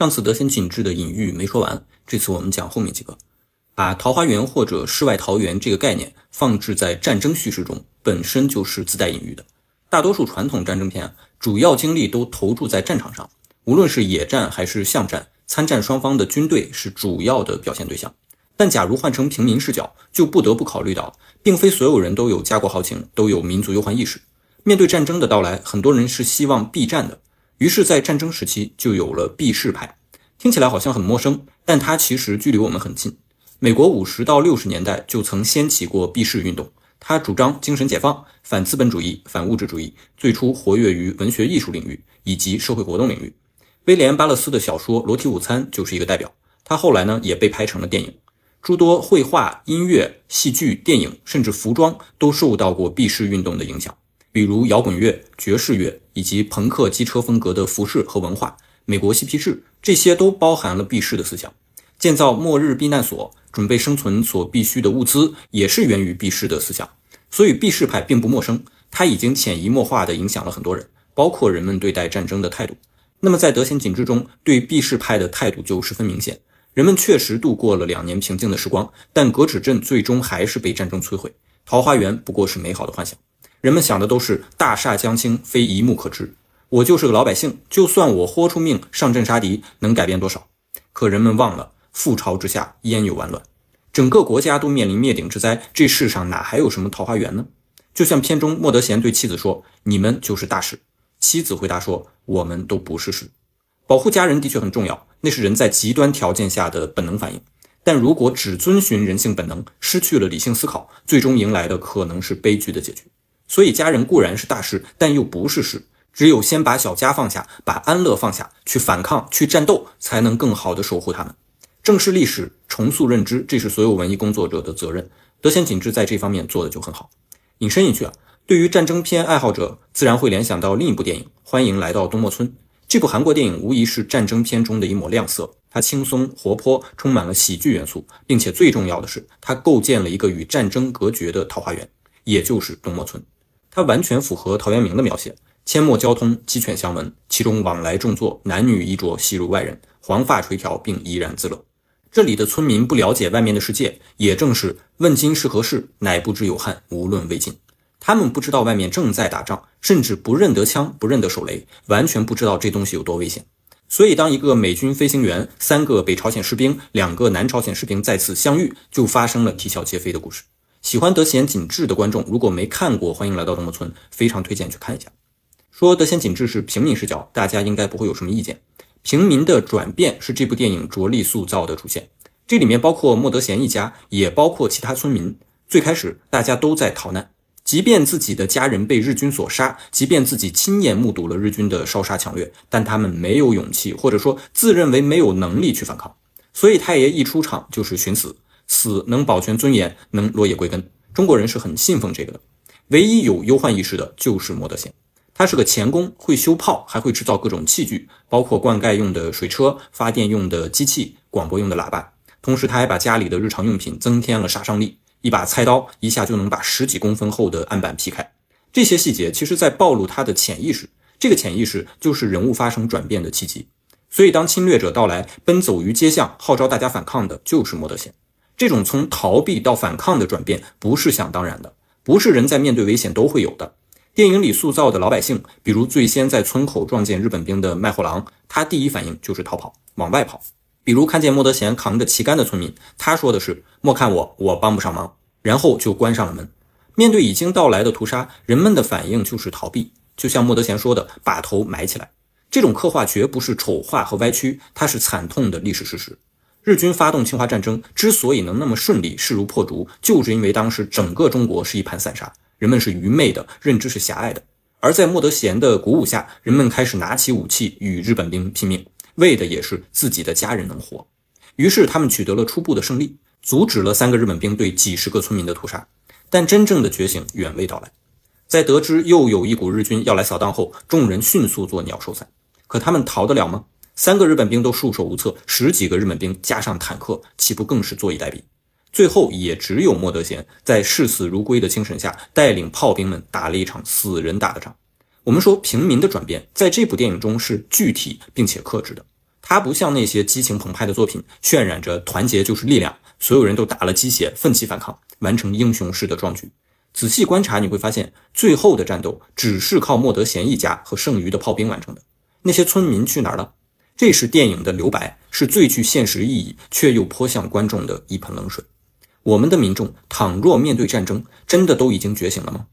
上次德贤景致的隐喻没说完，这次我们讲后面几个。把桃花源或者世外桃源这个概念放置在战争叙事中，本身就是自带隐喻的。大多数传统战争片主要精力都投注在战场上，无论是野战还是巷战，参战双方的军队是主要的表现对象。但假如换成平民视角，就不得不考虑到，并非所有人都有家国豪情，都有民族忧患意识。面对战争的到来，很多人是希望避战的，于是在战争时期就有了避世派。听起来好像很陌生，但它其实距离我们很近。美国50到60年代就曾掀起过避世运动，他主张精神解放，反资本主义，反物质主义，最初活跃于文学艺术领域以及社会活动领域。威廉·巴勒斯的小说《裸体午餐》就是一个代表，他后来呢也被拍成了电影。诸多绘画、音乐、戏剧、电影甚至服装都受到过避世运动的影响，比如摇滚乐、爵士乐以及朋克机车风格的服饰和文化，美国嬉皮士，这些都包含了避世的思想。建造末日避难所，准备生存所必需的物资，也是源于避世的思想。所以避世派并不陌生，它已经潜移默化地影响了很多人，包括人们对待战争的态度。那么在德贤景致中，对避世派的态度就十分明显。人们确实度过了2年平静的时光，但葛指镇最终还是被战争摧毁，桃花源不过是美好的幻想。人们想的都是大厦将倾，非一目可知。我就是个老百姓，就算我豁出命上阵杀敌，能改变多少？可人们忘了，覆巢之下焉有完卵，整个国家都面临灭顶之灾，这世上哪还有什么桃花源呢？就像片中莫德贤对妻子说，你们就是大事。妻子回答说，我们都不是事。保护家人的确很重要，那是人在极端条件下的本能反应，但如果只遵循人性本能，失去了理性思考，最终迎来的可能是悲剧的结局。所以家人固然是大事，但又不是事，只有先把小家放下，把安乐放下，去反抗，去战斗，才能更好地守护他们。正视历史，重塑认知，这是所有文艺工作者的责任。德贤景致在这方面做的就很好。引申一句对于战争片爱好者，自然会联想到另一部电影《欢迎来到东莫村》。这部韩国电影无疑是战争片中的一抹亮色，它轻松活泼，充满了喜剧元素，并且最重要的是，它构建了一个与战争隔绝的桃花源，也就是东莫村。它完全符合陶渊明的描写，阡陌交通，鸡犬相闻，其中往来种作，男女衣着细如外人，黄发垂髫，并怡然自乐。这里的村民不了解外面的世界，也正是问今是何世，乃不知有汉，无论魏晋。他们不知道外面正在打仗，甚至不认得枪，不认得手雷，完全不知道这东西有多危险。所以当一个美军飞行员、3个北朝鲜士兵、2个南朝鲜士兵再次相遇，就发生了啼笑皆非的故事。喜欢德贤景致的观众，如果没看过《欢迎来到东莫村》，非常推荐去看一下。说德贤景致是平民视角，大家应该不会有什么意见。平民的转变是这部电影着力塑造的主线，这里面包括莫德贤一家，也包括其他村民。最开始大家都在逃难，即便自己的家人被日军所杀，即便自己亲眼目睹了日军的烧杀抢掠，但他们没有勇气，或者说自认为没有能力去反抗。所以太爷一出场就是寻死，死能保全尊严，能落叶归根。中国人是很信奉这个的。唯一有忧患意识的就是莫德贤，他是个钳工，会修炮，还会制造各种器具，包括灌溉用的水车、发电用的机器、广播用的喇叭。同时他还把家里的日常用品增添了杀伤力，一把菜刀一下就能把10几公分厚的案板劈开。这些细节其实在暴露他的潜意识，这个潜意识就是人物发生转变的契机。所以当侵略者到来，奔走于街巷，号召大家反抗的就是莫德贤。这种从逃避到反抗的转变不是想当然的，不是人在面对危险都会有的。电影里塑造的老百姓，比如最先在村口撞见日本兵的卖货郎，他第一反应就是逃跑，往外跑。比如看见莫德贤扛着旗杆的村民，他说的是莫看我，我帮不上忙，然后就关上了门。面对已经到来的屠杀，人们的反应就是逃避，就像莫德贤说的，把头埋起来。这种刻画绝不是丑化和歪曲，它是惨痛的历史事实。日军发动侵华战争之所以能那么顺利，势如破竹，就是因为当时整个中国是一盘散沙，人们是愚昧的，认知是狭隘的。而在莫德贤的鼓舞下，人们开始拿起武器与日本兵拼命，为的也是自己的家人能活。于是他们取得了初步的胜利，阻止了3个日本兵对几十个村民的屠杀。但真正的觉醒远未到来。在得知又有一股日军要来扫荡后，众人迅速做鸟兽散。可他们逃得了吗？3个日本兵都束手无策，10几个日本兵加上坦克，岂不更是坐以待毙？最后也只有莫德贤在视死如归的精神下，带领炮兵们打了一场死人打的仗。我们说平民的转变在这部电影中是具体并且克制的，它不像那些激情澎湃的作品渲染着团结就是力量，所有人都打了鸡血，奋起反抗，完成英雄式的壮举。仔细观察你会发现，最后的战斗只是靠莫德贤一家和剩余的炮兵完成的。那些村民去哪儿了？这是电影的留白，是最具现实意义却又颇向观众的一盆冷水。我们的民众倘若面对战争，真的都已经觉醒了吗？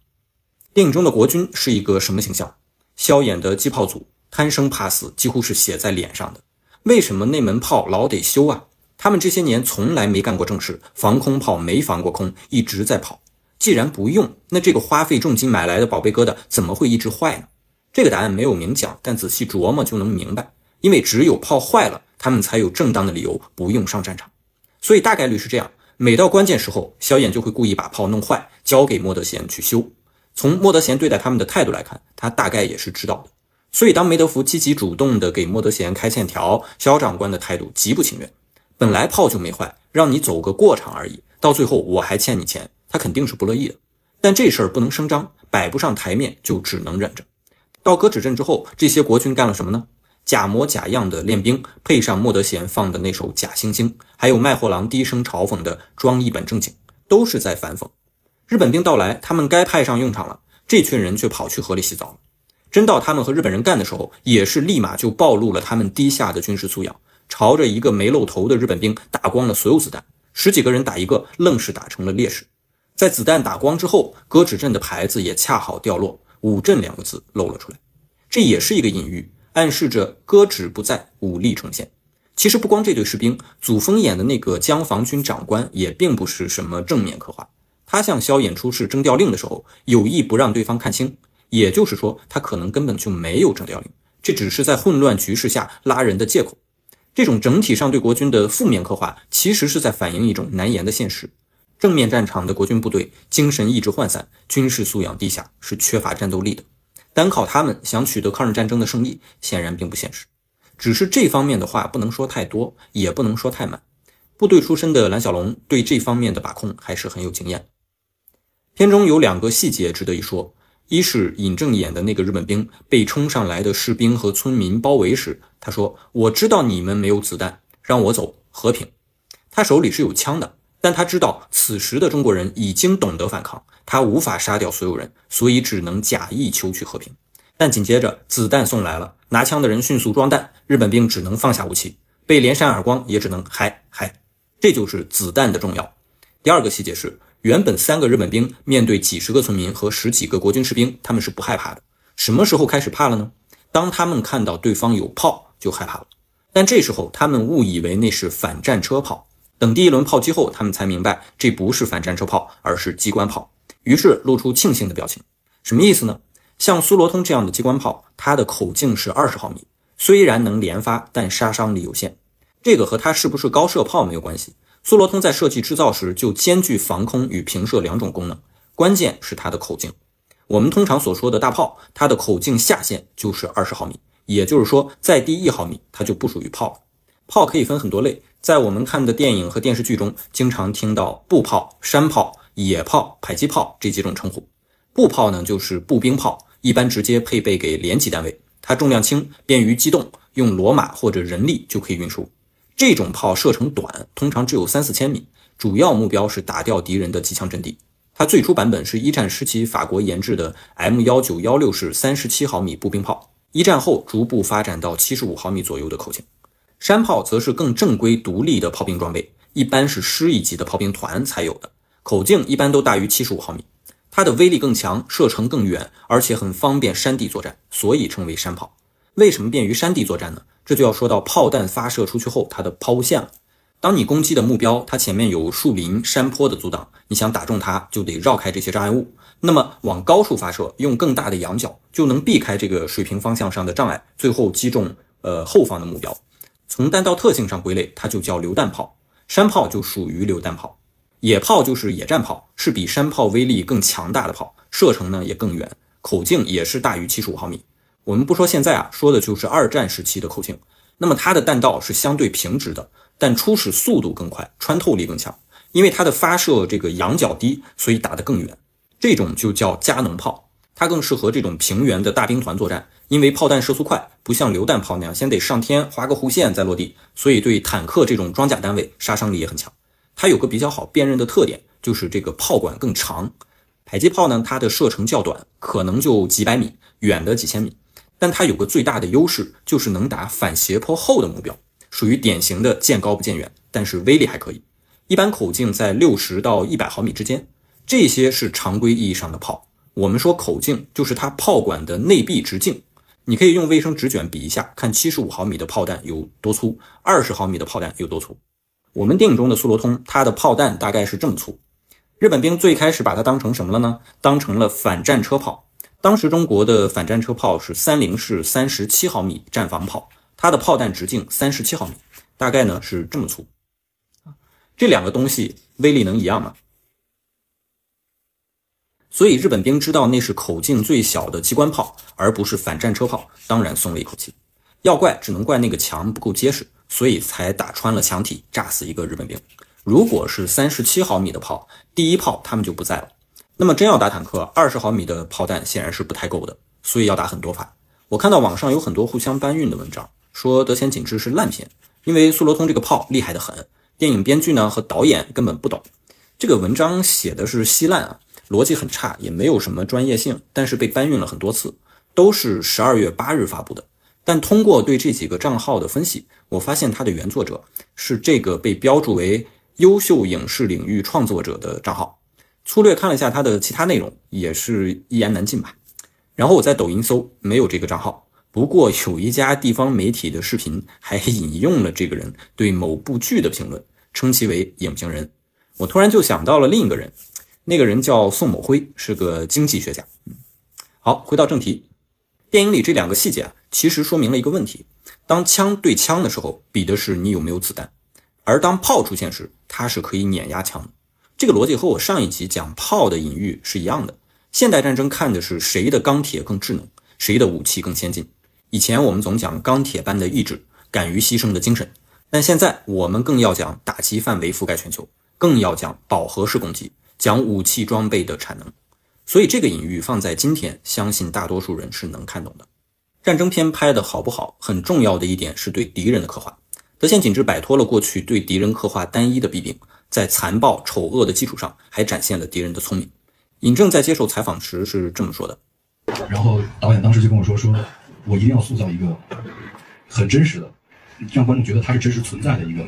电影中的国军是一个什么形象？萧衍的机炮组贪生怕死几乎是写在脸上的。为什么那门炮老得修啊？他们这些年从来没干过正事，防空炮没防过空，一直在跑。既然不用，那这个花费重金买来的宝贝疙瘩怎么会一直坏呢？这个答案没有明讲，但仔细琢磨就能明白。因为只有炮坏了，他们才有正当的理由不用上战场。所以大概率是这样，每到关键时候，萧衍就会故意把炮弄坏，交给莫德贤去修。从莫德贤对待他们的态度来看，他大概也是知道的。所以当梅德福积极主动的给莫德贤开欠条，萧长官的态度极不情愿。本来炮就没坏，让你走个过场而已，到最后我还欠你钱，他肯定是不乐意的。但这事儿不能声张，摆不上台面，就只能忍着。到割止镇之后，这些国军干了什么呢？假模假样的练兵，配上莫德贤放的那首假惺惺，还有卖货郎低声嘲讽的装一本正经，都是在反讽。日本兵到来，他们该派上用场了，这群人却跑去河里洗澡了。真到他们和日本人干的时候，也是立马就暴露了他们低下的军事素养，朝着一个没露头的日本兵打光了所有子弹，10几个人打一个，愣是打成了烈士。在子弹打光之后，割止镇的牌子也恰好掉落，5镇2个字露了出来。这也是一个隐喻，暗示着割止不在，武力重现。其实不光这对士兵，祖峰演的那个江防军长官也并不是什么正面刻画。他向萧衍出示征调令的时候，有意不让对方看清，也就是说他可能根本就没有征调令，这只是在混乱局势下拉人的借口。这种整体上对国军的负面刻画，其实是在反映一种难言的现实。正面战场的国军部队精神意志涣散，军事素养低下，是缺乏战斗力的。单靠他们想取得抗日战争的胜利，显然并不现实。只是这方面的话不能说太多，也不能说太满。部队出身的蓝小龙对这方面的把控还是很有经验。片中有2个细节值得一说，一是尹正演的那个日本兵被冲上来的士兵和村民包围时，他说：“我知道你们没有子弹，让我走，和平。”他手里是有枪的，但他知道此时的中国人已经懂得反抗，他无法杀掉所有人，所以只能假意求取和平。但紧接着子弹送来了，拿枪的人迅速装弹，日本兵只能放下武器，被连扇耳光也只能嗨。这就是子弹的重要。第2个细节是，原本3个日本兵面对几十个村民和10几个国军士兵，他们是不害怕的。什么时候开始怕了呢？当他们看到对方有炮就害怕了。但这时候他们误以为那是反战车炮，等第1轮炮击后，他们才明白这不是反战车炮，而是机关炮，于是露出庆幸的表情。什么意思呢？像苏罗通这样的机关炮，它的口径是20毫米，虽然能连发，但杀伤力有限。这个和它是不是高射炮没有关系。苏罗通在设计制造时就兼具防空与平射2种功能，关键是它的口径。我们通常所说的大炮，它的口径下限就是20毫米，也就是说再低1毫米它就不属于炮了。炮可以分很多类，在我们看的电影和电视剧中经常听到步炮、山炮、野炮、迫击炮这几种称呼。步炮呢，就是步兵炮，一般直接配备给连级单位，它重量轻，便于机动，用骡马或者人力就可以运输。这种炮射程短，通常只有3-4千米，主要目标是打掉敌人的机枪阵地。它最初版本是1战时期法国研制的 M1916 式37毫米步兵炮，1战后逐步发展到75毫米左右的口径。山炮则是更正规独立的炮兵装备，一般是师一级的炮兵团才有的，口径一般都大于75毫米。它的威力更强，射程更远，而且很方便山地作战，所以称为山炮。为什么便于山地作战呢？这就要说到炮弹发射出去后它的抛物线了。当你攻击的目标它前面有树林、山坡的阻挡，你想打中它就得绕开这些障碍物，那么往高处发射，用更大的仰角就能避开这个水平方向上的障碍，最后击中后方的目标。从弹道特性上归类，它就叫榴弹炮。山炮就属于榴弹炮。野炮就是野战炮，是比山炮威力更强大的炮，射程呢也更远，口径也是大于75毫米。我们不说现在说的就是2战时期的口径。那么它的弹道是相对平直的，但初始速度更快，穿透力更强，因为它的发射这个仰角低，所以打得更远。这种就叫加农炮。它更适合这种平原的大兵团作战，因为炮弹射速快，不像榴弹炮那样先得上天划个弧线再落地，所以对坦克这种装甲单位杀伤力也很强。它有个比较好辨认的特点，就是这个炮管更长。迫击炮呢，它的射程较短，可能就几百米，远的几千米，但它有个最大的优势，就是能打反斜坡后的目标，属于典型的见高不见远，但是威力还可以。一般口径在60到100毫米之间，这些是常规意义上的炮。我们说口径就是它炮管的内壁直径，你可以用卫生纸卷比一下，看75毫米的炮弹有多粗，20毫米的炮弹有多粗。我们电影中的苏罗通，它的炮弹大概是这么粗。日本兵最开始把它当成什么了呢？当成了反战车炮。当时中国的反战车炮是30式37毫米战防炮，它的炮弹直径37毫米，大概呢是这么粗。这两个东西威力能一样吗？所以日本兵知道那是口径最小的机关炮，而不是反战车炮，当然松了一口气。要怪只能怪那个墙不够结实，所以才打穿了墙体，炸死一个日本兵。如果是37毫米的炮，第一炮他们就不在了。那么真要打坦克，20毫米的炮弹显然是不太够的，所以要打很多发。我看到网上有很多互相搬运的文章，说德前景治是烂片，因为苏罗通这个炮厉害得很，电影编剧呢和导演根本不懂。这个文章写的是稀烂啊，逻辑很差，也没有什么专业性，但是被搬运了很多次，都是12月8日发布的。但通过对这几个账号的分析，我发现它的原作者是这个被标注为优秀影视领域创作者的账号。粗略看了一下它的其他内容，也是一言难尽吧。然后我在抖音搜，没有这个账号，不过有一家地方媒体的视频还引用了这个人对某部剧的评论，称其为影评人。我突然就想到了另一个人，那个人叫宋某辉，是个经济学家。好，回到正题，电影里这两个细节啊，其实说明了一个问题：当枪对枪的时候，比的是你有没有子弹；而当炮出现时，它是可以碾压枪的。这个逻辑和我上一集讲炮的隐喻是一样的。现代战争看的是谁的钢铁更智能，谁的武器更先进。以前我们总讲钢铁般的意志，敢于牺牲的精神，但现在我们更要讲打击范围覆盖全球，更要讲饱和式攻击，讲武器装备的产能。所以这个隐喻放在今天，相信大多数人是能看懂的。战争片拍的好不好，很重要的一点是对敌人的刻画。德前景治摆脱了过去对敌人刻画单一的弊病，在残暴丑恶的基础上，还展现了敌人的聪明。尹正在接受采访时是这么说的。然后导演当时就跟我说我一定要塑造一个很真实的，让观众觉得他是真实存在的一个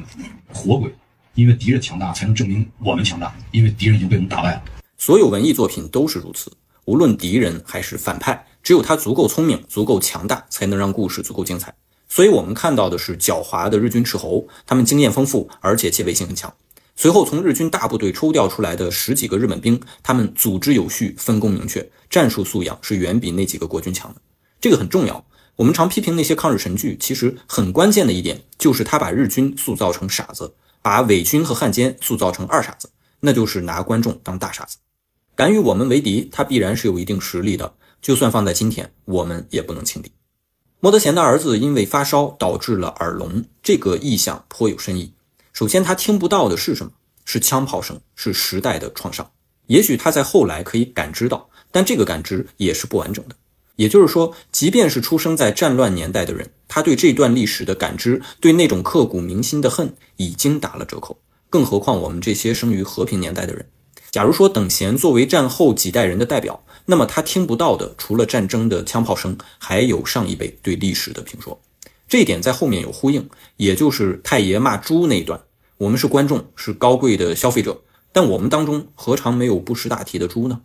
活鬼，因为敌人强大才能证明我们强大，因为敌人已经被我们打败了。所有文艺作品都是如此，无论敌人还是反派，只有他足够聪明，足够强大，才能让故事足够精彩。所以我们看到的是狡猾的日军斥候，他们经验丰富，而且戒备性很强。随后从日军大部队抽调出来的10几个日本兵，他们组织有序，分工明确，战术素养是远比那几个国军强的。这个很重要。我们常批评那些抗日神剧，其实很关键的一点就是他把日军塑造成傻子，把伪军和汉奸塑造成二傻子，那就是拿观众当大傻子。敢与我们为敌，他必然是有一定实力的，就算放在今天，我们也不能轻敌。莫德贤的儿子因为发烧导致了耳聋，这个意象颇有深意。首先他听不到的是什么？是枪炮声，是时代的创伤。也许他在后来可以感知到，但这个感知也是不完整的。也就是说，即便是出生在战乱年代的人，他对这段历史的感知，对那种刻骨铭心的恨已经打了折扣，更何况我们这些生于和平年代的人。假如说等闲作为战后几代人的代表，那么他听不到的除了战争的枪炮声，还有上一辈对历史的评说。这一点在后面有呼应，也就是太爷骂猪那一段。我们是观众，是高贵的消费者，但我们当中何尝没有不识大体的猪呢？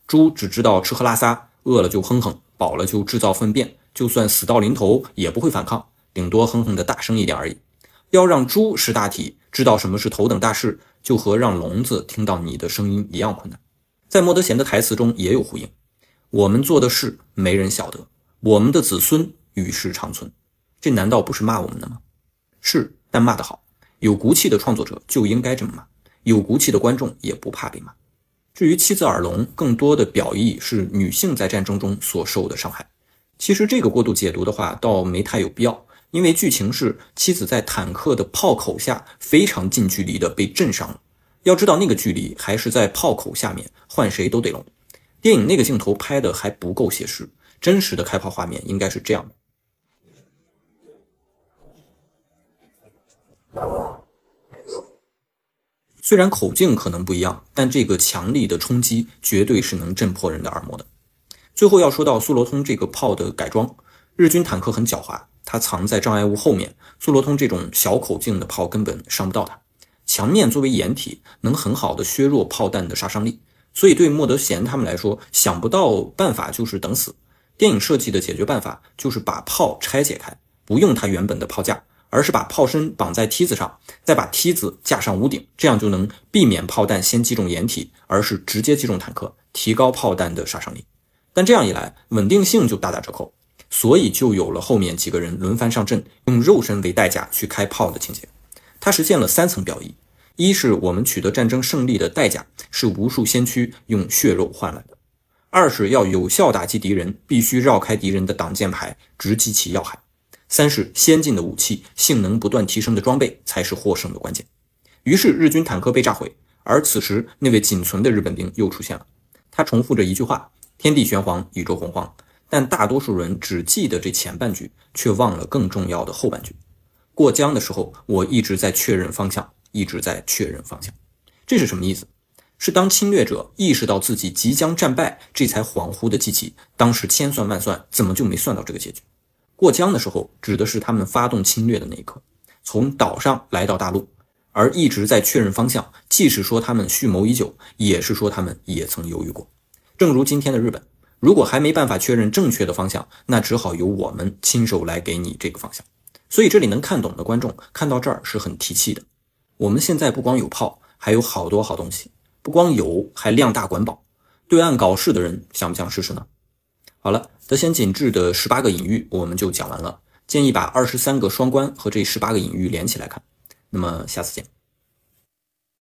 猪只知道吃喝拉撒，饿了就哼哼，饱了就制造粪便，就算死到临头也不会反抗，顶多哼哼的大声一点而已。要让猪识大体，知道什么是头等大事，就和让聋子听到你的声音一样困难。在莫德贤的台词中也有呼应，我们做的事没人晓得，我们的子孙与世长存。这难道不是骂我们的吗？是，但骂得好。有骨气的创作者就应该这么骂，有骨气的观众也不怕被骂。至于妻子耳聋，更多的表意是女性在战争中所受的伤害。其实这个过度解读的话倒没太有必要，因为剧情是妻子在坦克的炮口下非常近距离的被震伤了。要知道那个距离还是在炮口下面，换谁都得聋。电影那个镜头拍的还不够写实，真实的开炮画面应该是这样的。虽然口径可能不一样，但这个强力的冲击绝对是能震破人的耳膜的。最后要说到苏罗通这个炮的改装，日军坦克很狡猾，它藏在障碍物后面，苏罗通这种小口径的炮根本伤不到它。墙面作为掩体，能很好的削弱炮弹的杀伤力，所以对莫德贤他们来说，想不到办法就是等死。电影设计的解决办法就是把炮拆解开，不用它原本的炮架，而是把炮身绑在梯子上，再把梯子架上屋顶，这样就能避免炮弹先击中掩体，而是直接击中坦克，提高炮弹的杀伤力。但这样一来，稳定性就大打折扣，所以就有了后面几个人轮番上阵，用肉身为代价去开炮的情节。它实现了3层表意：一是我们取得战争胜利的代价是无数先驱用血肉换来的；二是要有效打击敌人，必须绕开敌人的挡箭牌，直击其要害；三是先进的武器、性能不断提升的装备才是获胜的关键。于是日军坦克被炸毁，而此时那位仅存的日本兵又出现了。他重复着一句话：天地玄黄，宇宙洪荒。但大多数人只记得这前半句，却忘了更重要的后半句。过江的时候，我一直在确认方向，一直在确认方向。这是什么意思？是当侵略者意识到自己即将战败，这才恍惚的记起当时千算万算，怎么就没算到这个结局。过江的时候指的是他们发动侵略的那一刻，从岛上来到大陆，而一直在确认方向，既是说他们蓄谋已久，也是说他们也曾犹豫过。正如今天的日本，如果还没办法确认正确的方向，那只好由我们亲手来给你这个方向。所以这里能看懂的观众看到这儿是很提气的。我们现在不光有炮，还有好多好东西，不光有，还量大管饱。对岸搞事的人想不想试试呢？好了，德贤景致的18个隐喻我们就讲完了，建议把23个双关和这18个隐喻连起来看。那么下次见。